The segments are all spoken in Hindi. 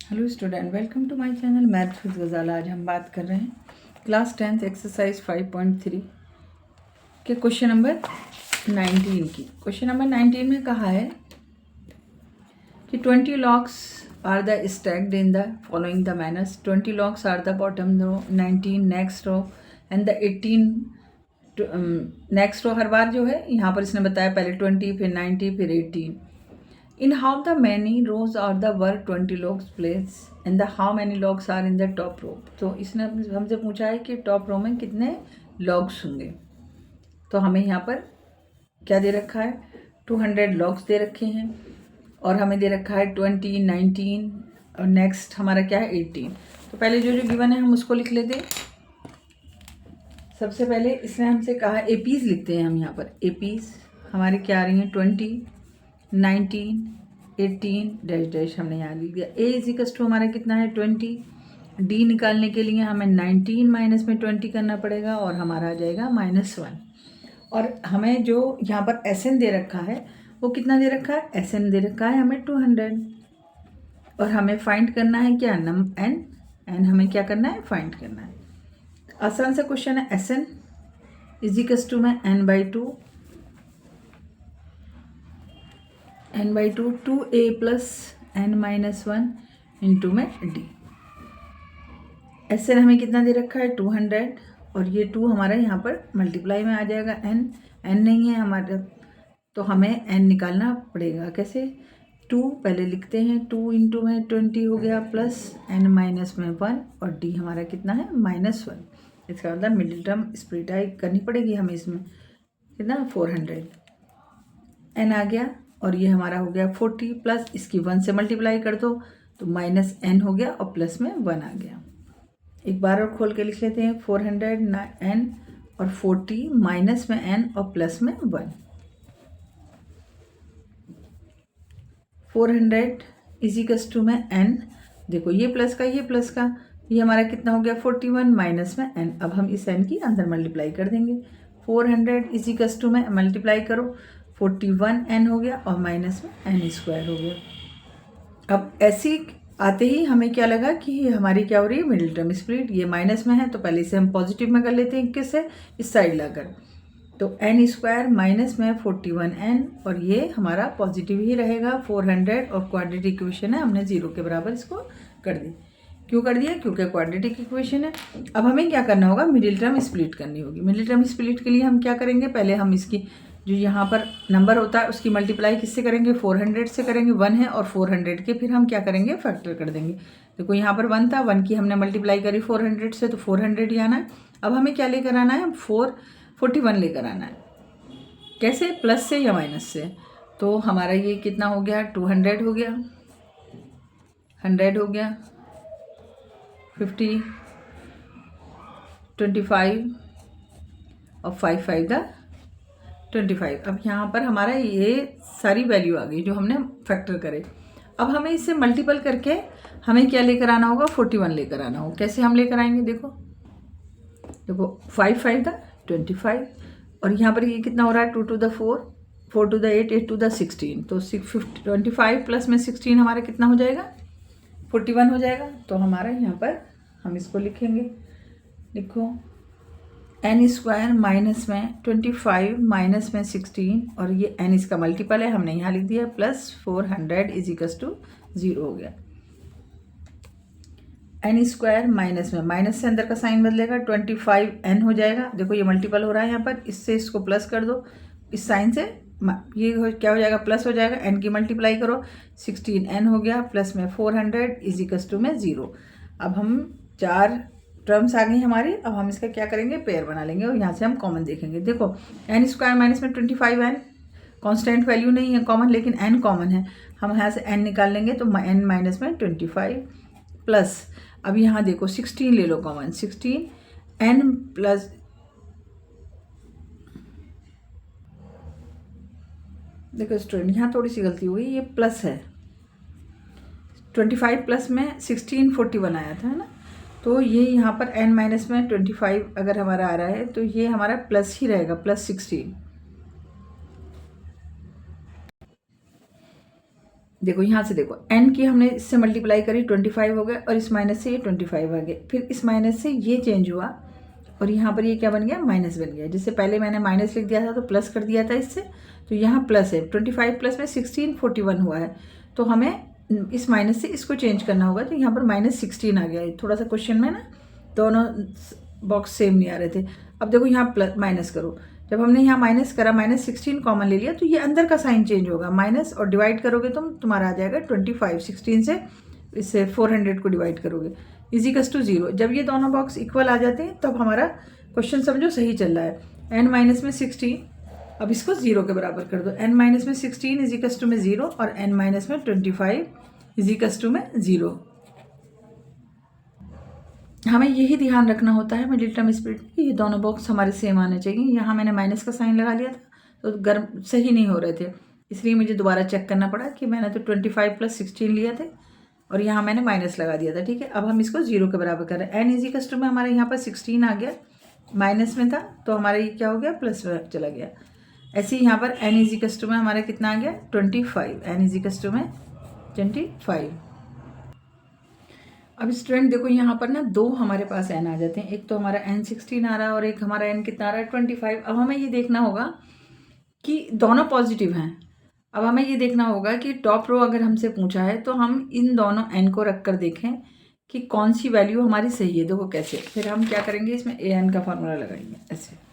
Hello student, welcome to my channel maths with Ghazala. आज हम बात कर रहे हैं क्लास 10th एक्सरसाइज 5.3 के क्वेश्चन नंबर 19 की। क्वेश्चन नंबर 19 में कहा है कि 20 logs are the stacked in the following the manners. 20 logs are the bottom row, 19 next row and the 18 next row. हर बार जो है यहाँ पर इसने बताया पहले 20, फिर 90, फिर 18। In how the many rows are the were 20 logs placed and the how many logs are in the top row। तो इसने हमसे पूछा है कि टॉप रो में कितने लॉग्स होंगे। तो हमें यहाँ पर क्या दे रखा है, 200 लॉग्स दे रखे हैं और हमें दे रखा है 20, 19 और नेक्स्ट हमारा क्या है 18। तो पहले जो गिवन है हम उसको लिख लेते। सबसे पहले इसने हमसे कहा एपीज लिखते हैं हम यहाँ पर। एपीज हमारी क्या आ रही हैं 20, 19, 18 डैश डैश हमने यहाँ लिख दिया। ए इज इक्वल टू हमारा कितना है 20। डी निकालने के लिए हमें 19 माइनस में 20 करना पड़ेगा और हमारा आ जाएगा -1। और हमें जो यहाँ पर एस एन दे रखा है वो कितना दे रखा है, एस एन दे रखा है हमें 200। और हमें फाइंड करना है क्या, एन हमें क्या करना है, फाइंड करना है। आसान सा क्वेश्चन है। S N is equal to में n/2 2a plus n-1 into में d। एस एन हमें कितना दे रखा है 200 और ये 2 हमारा यहाँ पर मल्टीप्लाई में आ जाएगा। n नहीं है हमारा, तो हमें n निकालना पड़ेगा। कैसे, 2 पहले लिखते हैं, 2 इंटू में 20 हो गया प्लस n-1 और d हमारा कितना है -1। इसका मतलब मिडिल टर्म स्प्लिट करनी पड़ेगी हमें। इसमें कितना 400 n आ गया और ये हमारा हो गया 40 प्लस इसकी 1 से मल्टीप्लाई कर दो तो -n हो गया और प्लस में 1 आ गया। एक बार और खोल के लिख लेते हैं, 400 n और 40 माइनस में n और प्लस में 1। 400 इजिकल्स टू में n, देखो ये प्लस का ये प्लस का, ये हमारा कितना हो गया 41 माइनस में n। अब हम इस n की अंदर मल्टीप्लाई कर देंगे। 400 इजिकल्स टू में मल्टीप्लाई करो 41n हो गया और माइनस में n² हो गया। अब ऐसी आते ही हमें क्या लगा कि ये हमारी क्या हो रही है, मिडिल टर्म स्प्लिट। ये माइनस में है तो पहले इसे हम पॉजिटिव में कर लेते हैं, किससे, इस साइड लाकर। तो n² माइनस में 41n और ये हमारा पॉजिटिव ही रहेगा 400 और क्वाड्रेटिक इक्वेशन है, हमने 0 के बराबर इसको कर दी। क्यों कर दिया, क्योंकि क्वाड्रेटिक इक्वेशन है। अब हमें क्या करना होगा, मिडिल टर्म स्प्लिट करनी होगी। मिडिल टर्म स्प्लिट के लिए हम क्या करेंगे, पहले हम इसकी जो यहाँ पर नंबर होता है उसकी मल्टीप्लाई किससे करेंगे, 400 से करेंगे। 1 है और 400 के फिर हम क्या करेंगे, फैक्टर कर देंगे। देखो यहाँ पर 1 था, 1 की हमने मल्टीप्लाई करी 400 से, तो 400 ही आना है। अब हमें क्या लेकर आना है, 41 लेकर आना है। कैसे, प्लस से या माइनस से। तो हमारा ये कितना हो गया, 200 हो गया, 100 हो गया, 50, 25 और 5 × 25। अब यहाँ पर हमारा ये सारी वैल्यू आ गई जो हमने फैक्टर करे। अब हमें इसे मल्टीपल करके हमें क्या लेकर आना होगा, 41 लेकर आना होगा। कैसे हम लेकर आएंगे, देखो 5 × 25 और यहाँ पर ये कितना हो रहा है, 2 × 4, 4 × 8, 8 × 16। तो 25 प्लस में 16 हमारा कितना हो जाएगा, 41 हो जाएगा। तो हमारा यहाँ पर हम इसको लिखेंगे, लिखो n² माइनस में 25 माइनस में 16 और ये n इसका मल्टीपल है, हमने यहाँ लिख दिया, प्लस 400 इजिकल्स टू 0 हो गया। n² माइनस में, माइनस से अंदर का साइन बदलेगा, 25n हो जाएगा। देखो ये मल्टीपल हो रहा है यहाँ पर, इससे इसको प्लस कर दो, इस साइन से ये क्या हो जाएगा, प्लस हो जाएगा। n की मल्टीप्लाई करो, 16n हो गया, प्लस में 400 इजिकल्स टू में 0। अब हम 4 टर्म्स आ गई हमारी। अब हम इसका क्या करेंगे, पेयर बना लेंगे और यहाँ से हम कॉमन देखेंगे। देखो n² माइनस में 25n कांस्टेंट वैल्यू नहीं है कॉमन, लेकिन n कॉमन है। हम यहाँ से n निकाल लेंगे तो n माइनस में 25 प्लस, अब यहाँ देखो 16 ले लो कॉमन, 16n प्लस, देखो स्टूडेंट यहाँ थोड़ी सी गलती हुई, ये प्लस है। 25 प्लस में 16 41 आया था, है ना। तो ये यहाँ पर n माइनस में 25 अगर हमारा आ रहा है तो ये हमारा प्लस ही रहेगा, प्लस 16। देखो यहाँ से देखो n की हमने इससे मल्टीप्लाई करी 25 हो गया और इस माइनस से ये 25 आ गया, फिर इस माइनस से ये चेंज हुआ और यहाँ पर ये क्या बन गया, माइनस बन गया। जिससे पहले मैंने माइनस लिख दिया था तो प्लस कर दिया था इससे, तो यहाँ प्लस है। 25 प्लस में 16 41 हुआ है, तो हमें इस माइनस से इसको चेंज करना होगा, तो यहाँ पर -16 आ गया। थोड़ा सा क्वेश्चन में ना दोनों बॉक्स सेम नहीं आ रहे थे। अब देखो यहाँ प्लस माइनस करो, जब हमने यहाँ माइनस करा -16 कॉमन ले लिया तो ये अंदर का साइन चेंज होगा, माइनस और डिवाइड करोगे तो तुम्हारा आ जाएगा 25। 16 से इससे 400 को डिवाइड करोगे इजिकल्स टू 0। जब ये दोनों बॉक्स इक्वल आ जाते हैं तब हमारा क्वेश्चन समझो सही चल रहा है। n माइनस में 16, अब इसको 0 के बराबर कर दो। n माइनस में 16 इजिकल्स टू में 0 और n माइनस में 25 इजिकल्स टू में 0। हमें यही ध्यान रखना होता है मिडिल टर्म स्प्लिट में, ये दोनों बॉक्स हमारे सेम आने चाहिए। यहाँ मैंने माइनस का साइन लगा लिया था तो गर्म सही नहीं हो रहे थे, इसलिए मुझे दोबारा चेक करना पड़ा कि मैंने तो 25 + 16 लिए थे और यहाँ मैंने माइनस लगा दिया था। ठीक है, अब हम इसको 0 के बराबर कर रहे हैं। n इजिकल्स टू में हमारे यहाँ पर 16 आ गया, माइनस में था तो हमारा ये क्या हो गया, प्लस में चला गया। ऐसे ही यहाँ पर n इजिकल्स टू में हमारा कितना आ गया, 25। n इजिकल्स टू में 25। अब स्टूडेंट देखो यहाँ पर ना दो हमारे पास n आ जाते हैं, एक तो हमारा n 16 आ रहा है और एक हमारा n कितना आ रहा है, 25। अब हमें ये देखना होगा कि दोनों पॉजिटिव हैं। अब हमें ये देखना होगा कि टॉप रो अगर हमसे पूछा है तो हम इन दोनों n को रख कर देखें कि कौन सी वैल्यू हमारी सही है। देखो कैसे, फिर हम क्या करेंगे, इसमें an का फॉर्मूला लगाएंगे। ऐसे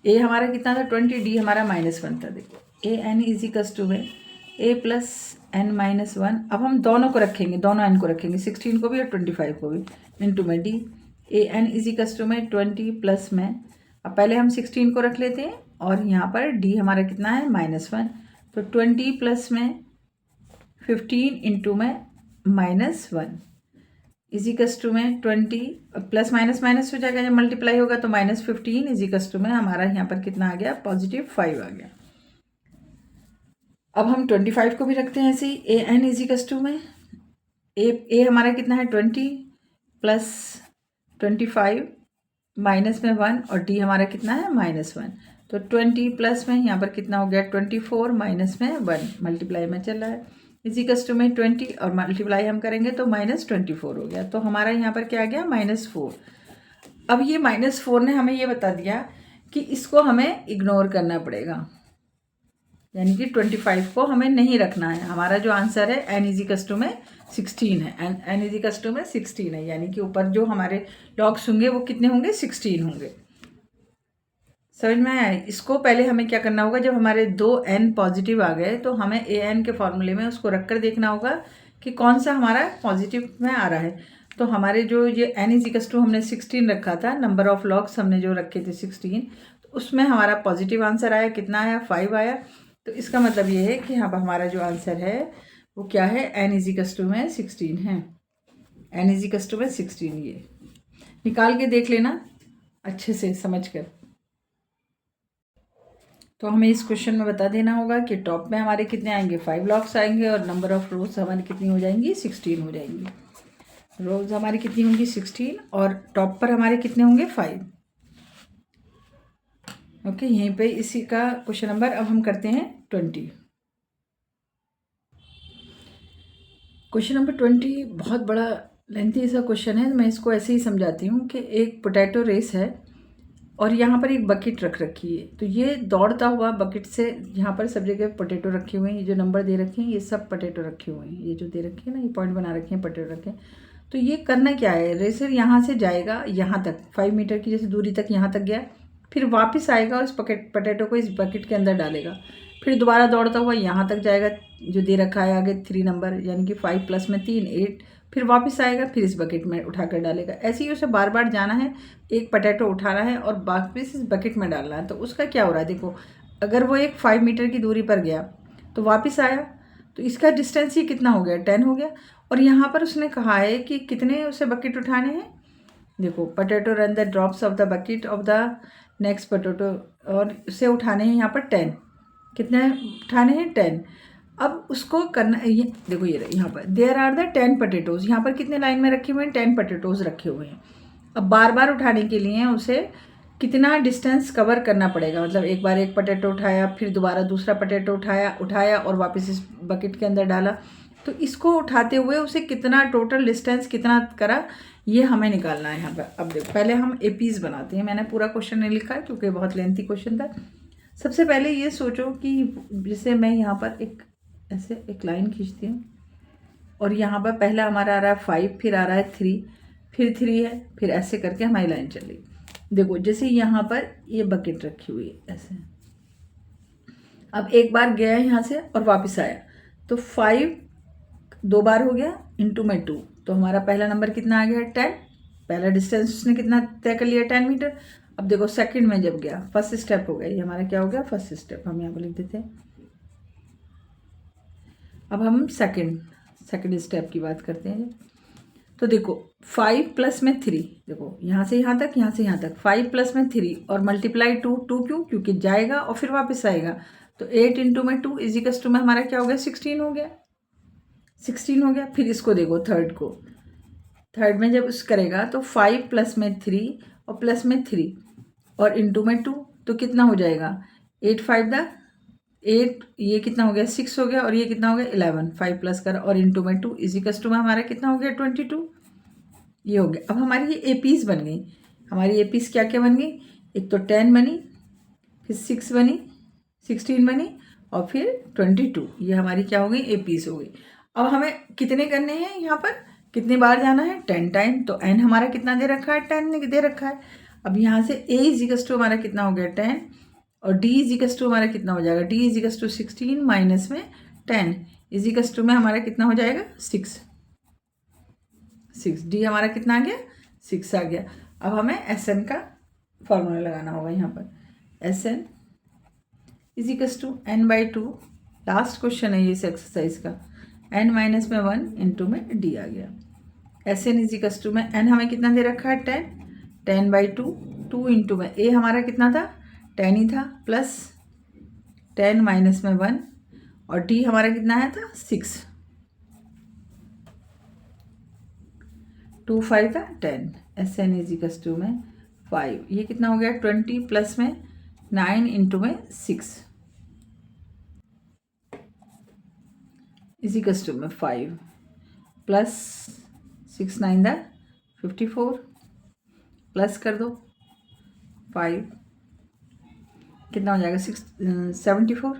a हमारा कितना था 20, d हमारा -1 था। देखो an इजिकल्स टू में a प्लस n माइनस 1। अब हम दोनों को रखेंगे, दोनों n को रखेंगे, 16 को भी और 25 को भी, इनटू में d a n is equals to में 20 प्लस में, अब पहले हम 16 को रख लेते हैं और यहाँ पर d हमारा कितना है -1, तो 20 प्लस में 15 इंटू में -1 इजिकल्स टू में 20 प्लस माइनस माइनस हो जाएगा, जब मल्टीप्लाई होगा तो -15 इजिकल्स टू में हमारा यहाँ पर कितना आ गया, +5 आ गया। अब हम 25 को भी रखते हैं ऐसे ही। a n इजिकल्स टू में a हमारा कितना है 20 प्लस 25 माइनस में 1 और d हमारा कितना है -1, तो 20 प्लस में यहाँ पर कितना हो गया 24 माइनस में 1, मल्टीप्लाई में चल रहा है, इजिकल्स टू में 20 और मल्टीप्लाई हम करेंगे तो -24 हो गया, तो हमारा यहाँ पर क्या आ गया -4। अब ये -4 ने हमें ये बता दिया कि इसको हमें इग्नोर करना पड़ेगा, यानी कि 25 को हमें नहीं रखना है। हमारा जो आंसर है n इजिकल्स टू में 16 है, n इजिकल्स टू में 16 है, यानी कि ऊपर जो हमारे लॉग्स होंगे वो कितने होंगे, 16 होंगे। समझ में आया? इसको पहले हमें क्या करना होगा, जब हमारे दो n पॉजिटिव आ गए तो हमें an के फॉर्मूले में उसको रख कर देखना होगा कि कौन सा हमारा पॉजिटिव में आ रहा है। तो हमारे जो ये n इजिकल्स टू हमने 16 रखा था, नंबर ऑफ लॉग्स हमने जो रखे थे 16, तो उसमें हमारा पॉजिटिव आंसर आया, कितना आया, 5 आया। तो इसका मतलब ये है कि अब हमारा जो आंसर है वो क्या है, n इजिकल्स टू में 16 है, n इजिकल्स टू में 16। ये निकाल के देख लेना अच्छे से समझ कर। तो हमें इस क्वेश्चन में बता देना होगा कि टॉप में हमारे कितने आएंगे, 5 लॉग्स आएंगे और नंबर ऑफ रोज हमारी कितनी हो जाएंगी, 16 हो जाएंगी। रोज हमारी कितनी होंगी, 16, और टॉप पर हमारे कितने होंगे, 5। ओके, यहीं पे इसी का क्वेश्चन नंबर अब हम करते हैं 20। क्वेश्चन नंबर 20 बहुत बड़ा लेंथी सा क्वेश्चन है, मैं इसको ऐसे ही समझाती हूँ कि एक पोटैटो रेस है और यहाँ पर एक बकेट रख रखी है, तो ये दौड़ता हुआ बकेट से, यहाँ पर सब जगह पोटैटो रखे हुए हैं, ये जो नंबर दे रखे हैं ये सब पोटैटो रखे हुए हैं, ये जो दे रखे हैं ना, ये पॉइंट बना रखे हैं, पोटैटो रखे हैं। तो ये करना क्या है, रेसर यहाँ से जाएगा यहाँ तक, 5 मीटर की जैसे दूरी तक यहाँ तक गया, फिर वापस आएगा और इस पोटैटो को इस बकेट के अंदर डालेगा, फिर दोबारा दौड़ता हुआ यहाँ तक जाएगा जो दे रखा है आगे 3 नंबर, यानी कि 5 प्लस में 3 8, फिर वापस आएगा, फिर इस बकेट में उठाकर डालेगा। ऐसे ही उसे बार बार जाना है, एक पोटैटो उठाना है और वापस इस बकेट में डालना है। तो उसका क्या हो रहा है, देखो अगर वो एक 5 मीटर की दूरी पर गया तो वापस आया, तो इसका डिस्टेंस ही कितना हो गया, 10 हो गया। और यहाँ पर उसने कहा है कि कितने उसे बकेट उठाने हैं, देखो potato run the drops of the bucket of the next potato, और उसे उठाने हैं यहाँ पर 10, कितने उठाने हैं 10। अब उसको करना ये देखो, ये यहाँ पर देयर आर द 10 पोटैटोज, यहाँ पर कितने लाइन में रखे हुए हैं, 10 पोटैटोज रखे हुए हैं। अब बार बार उठाने के लिए उसे कितना डिस्टेंस कवर करना पड़ेगा, मतलब एक बार एक पोटैटो उठाया, फिर दोबारा दूसरा पोटैटो उठाया और वापस इस बकेट के अंदर डाला, तो इसको उठाते हुए उसे कितना टोटल डिस्टेंस कितना करा, ये हमें निकालना है यहाँ पर। अब देखो पहले हम एपीज बनाते हैं। मैंने पूरा क्वेश्चन नहीं लिखा है क्योंकि बहुत लेंथी क्वेश्चन था। सबसे पहले ये सोचो कि जैसे मैं यहाँ पर ऐसे एक लाइन खींचती हूँ और यहाँ पर पहला हमारा आ रहा है 5, फिर आ रहा है 3, फिर 3 है, फिर ऐसे करके हमारी लाइन चली। देखो जैसे यहाँ पर ये बकेट रखी हुई है ऐसे, अब एक बार गया यहाँ से और वापस आया, तो 5 2 बार हो गया इंटू में 2, तो हमारा पहला नंबर कितना आ गया 10। पहला डिस्टेंस उसने कितना तय कर लिया 10 मीटर। अब देखो सेकंड में जब गया, फर्स्ट स्टेप हो गया, ये हमारा क्या हो गया फर्स्ट स्टेप, हम यहाँ पर लिख देते हैं। अब हम सेकंड स्टेप की बात करते हैं। तो देखो 5 प्लस में 3, देखो यहाँ से यहाँ तक, यहाँ से यहाँ तक, 5 प्लस में 3 और मल्टीप्लाई 2 क्यों, क्योंकि जाएगा और फिर वापस आएगा, तो 8 इंटू में 2 इजिकल्स टू में हमारा क्या हो गया 16 हो गया। 16 हो गया। फिर इसको देखो थर्ड में जब उस करेगा तो 5 प्लस में 3 और प्लस में 3 और इंटू में 2, तो कितना हो जाएगा 8 5 8, ये कितना हो गया 6 हो गया और ये कितना हो गया 11, 5 प्लस कर और इंटू में 2 इजिकल्स टू में हमारा कितना हो गया 22, ये हो गया। अब हमारी ये एपीस बन गई। हमारी एपीस क्या क्या बन गई, एक तो 10 बनी, फिर 6 बनी, 16 बनी और फिर 22, ये हमारी क्या हो गई एपीस हो गई। अब हमें कितने करने हैं, यहाँ पर कितनी बार जाना है 10 टाइम, तो n हमारा कितना दे रखा है 10 दे रखा है। अब यहाँ से a इजिकल्स टू हमारा कितना हो गया 10 और d इजिकल्स टू हमारा कितना हो जाएगा, d इजिकल्स टू 16 माइनस में 10 इजिकल्स टू में हमारा कितना हो जाएगा 6 d हमारा कितना आ गया 6 आ गया। अब हमें SN का फॉर्मूला लगाना होगा यहाँ पर, SN is equals to n/2, last question है ये इस एक्सरसाइज का, n माइनस में 1 इंटू में d आ गया। SN इजिकल्स टू में n हमें कितना दे रखा है 10/2, 2 इंटू में a हमारा कितना था 10 ही था, प्लस 10 माइनस में 1 और d हमारा कितना आया था 6, 2 5 था 10, SN इजिकल्स टू में 5, ये कितना हो गया 20 प्लस में 9 इंटू में 6 इजिकल्स टू में 5 प्लस 6 9 54, प्लस कर दो 5, कितना हो जाएगा 74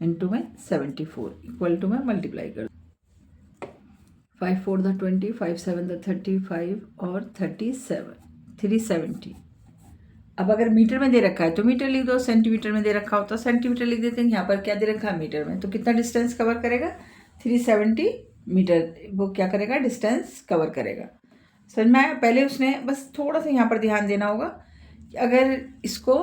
इंटू में 74 इक्वल टू में मल्टीप्लाई कर दो, 5 4 20, 5 7 35 और 37, 370। अब अगर मीटर में दे रखा है तो मीटर लिख दो, सेंटीमीटर में दे रखा हो तो सेंटीमीटर लिख देते हैं। यहाँ पर क्या दे रखा है मीटर में, तो कितना डिस्टेंस कवर करेगा 370 मीटर, वो क्या करेगा डिस्टेंस कवर करेगा। समझ में आया। पहले उसने बस थोड़ा सा यहाँ पर ध्यान देना होगा कि अगर इसको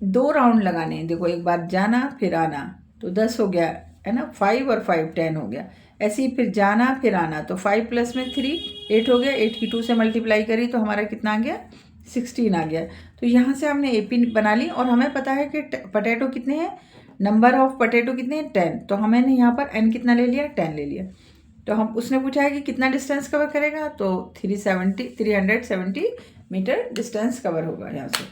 2 राउंड लगाने हैं, देखो एक बार जाना फिर आना तो 10 हो गया है ना, 5 और 5 10 हो गया। ऐसे ही फिर जाना फिर आना, तो 5 प्लस में 3 8 हो गया, 8 की 2 से मल्टीप्लाई करी तो हमारा कितना आ गया 16 आ गया। तो यहाँ से हमने एपी बना ली और हमें पता है कि पोटैटो कितने हैं, नंबर ऑफ पोटैटो कितने हैं 10, तो हमने यहाँ पर n कितना ले लिया 10 ले लिया। तो हम उसने पूछा है कि कितना डिस्टेंस कवर करेगा, तो 370 मीटर डिस्टेंस कवर होगा यहाँ से।